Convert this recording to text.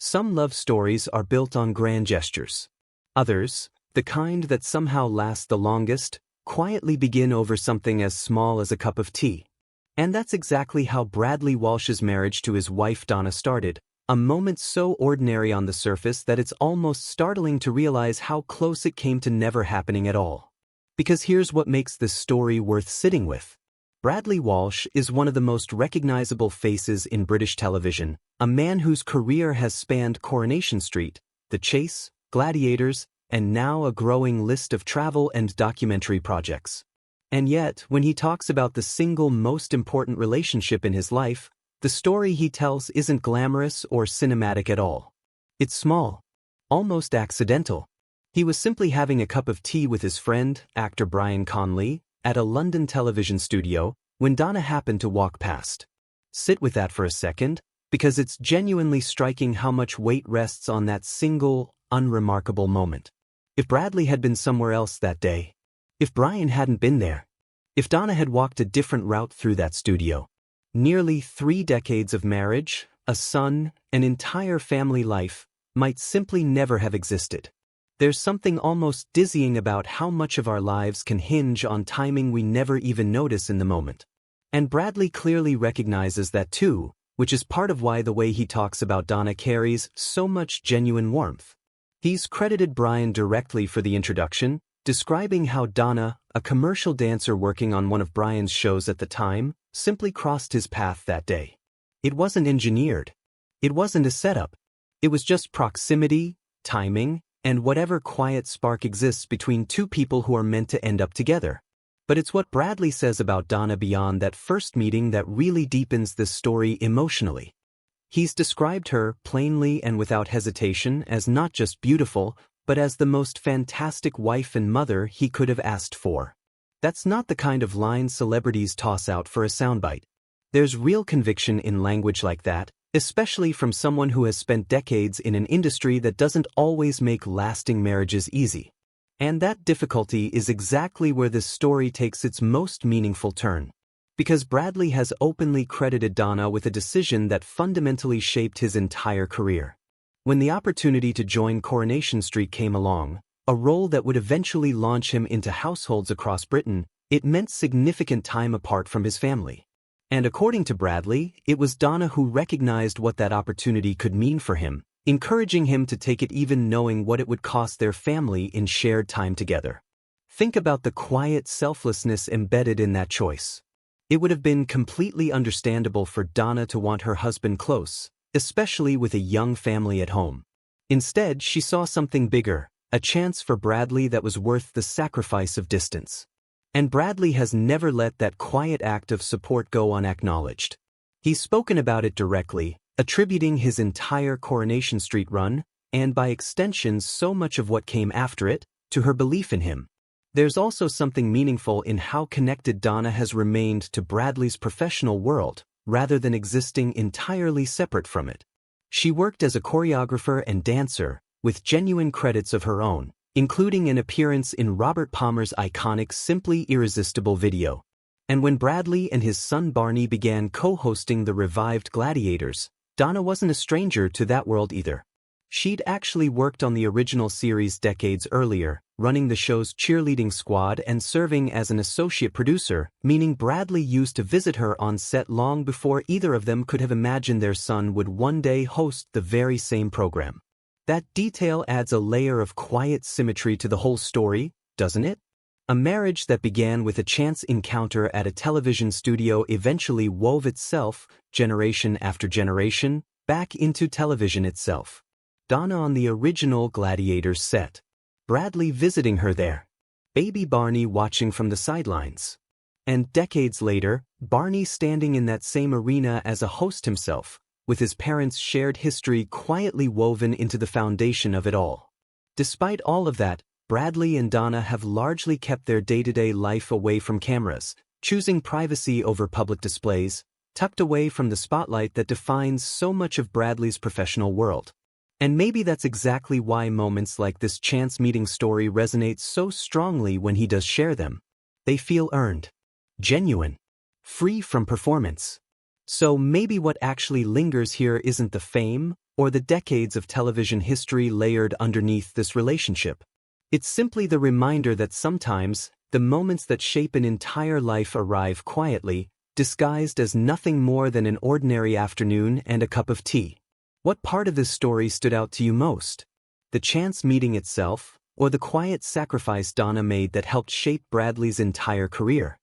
Some love stories are built on grand gestures. Others, the kind that somehow last the longest, quietly begin over something as small as a cup of tea. And that's exactly how Bradley Walsh's marriage to his wife Donna started, a moment so ordinary on the surface that it's almost startling to realize how close it came to never happening at all. Because here's what makes this story worth sitting with. Bradley Walsh is one of the most recognizable faces in British television, a man whose career has spanned Coronation Street, The Chase, Gladiators, and now a growing list of travel and documentary projects. And yet, when he talks about the single most important relationship in his life, the story he tells isn't glamorous or cinematic at all. It's small, almost accidental. He was simply having a cup of tea with his friend, actor Brian Conley, at a London television studio, when Donna happened to walk past. Sit with that for a second, because it's genuinely striking how much weight rests on that single, unremarkable moment. If Bradley had been somewhere else that day, if Brian hadn't been there, if Donna had walked a different route through that studio, nearly 3 decades of marriage, a son, an entire family life, might simply never have existed. There's something almost dizzying about how much of our lives can hinge on timing we never even notice in the moment. And Bradley clearly recognizes that too, which is part of why the way he talks about Donna carries so much genuine warmth. He's credited Brian directly for the introduction, describing how Donna, a commercial dancer working on one of Brian's shows at the time, simply crossed his path that day. It wasn't engineered. It wasn't a setup. It was just proximity, timing, and whatever quiet spark exists between two people who are meant to end up together. But it's what Bradley says about Donna beyond that first meeting that really deepens this story emotionally. He's described her, plainly and without hesitation, as not just beautiful, but as the most fantastic wife and mother he could have asked for. That's not the kind of line celebrities toss out for a soundbite. There's real conviction in language like that, especially from someone who has spent decades in an industry that doesn't always make lasting marriages easy. And that difficulty is exactly where this story takes its most meaningful turn. Because Bradley has openly credited Donna with a decision that fundamentally shaped his entire career. When the opportunity to join Coronation Street came along, a role that would eventually launch him into households across Britain, it meant significant time apart from his family. And according to Bradley, it was Donna who recognized what that opportunity could mean for him, encouraging him to take it even knowing what it would cost their family in shared time together. Think about the quiet selflessness embedded in that choice. It would have been completely understandable for Donna to want her husband close, especially with a young family at home. Instead, she saw something bigger, a chance for Bradley that was worth the sacrifice of distance. And Bradley has never let that quiet act of support go unacknowledged. He's spoken about it directly, attributing his entire Coronation Street run, and by extension so much of what came after it, to her belief in him. There's also something meaningful in how connected Donna has remained to Bradley's professional world, rather than existing entirely separate from it. She worked as a choreographer and dancer, with genuine credits of her own, including an appearance in Robert Palmer's iconic Simply Irresistible video. And when Bradley and his son Barney began co-hosting the revived Gladiators, Donna wasn't a stranger to that world either. She'd actually worked on the original series decades earlier, running the show's cheerleading squad and serving as an associate producer, meaning Bradley used to visit her on set long before either of them could have imagined their son would one day host the very same program. That detail adds a layer of quiet symmetry to the whole story, doesn't it? A marriage that began with a chance encounter at a television studio eventually wove itself, generation after generation, back into television itself. Donna on the original Gladiators set. Bradley visiting her there. Baby Barney watching from the sidelines. And decades later, Barney standing in that same arena as a host himself, with his parents' shared history quietly woven into the foundation of it all. Despite all of that, Bradley and Donna have largely kept their day-to-day life away from cameras, choosing privacy over public displays, tucked away from the spotlight that defines so much of Bradley's professional world. And maybe that's exactly why moments like this chance meeting story resonate so strongly when he does share them. They feel earned, genuine, free from performance. So maybe what actually lingers here isn't the fame or the decades of television history layered underneath this relationship. It's simply the reminder that sometimes, the moments that shape an entire life arrive quietly, disguised as nothing more than an ordinary afternoon and a cup of tea. What part of this story stood out to you most? The chance meeting itself, or the quiet sacrifice Donna made that helped shape Bradley's entire career?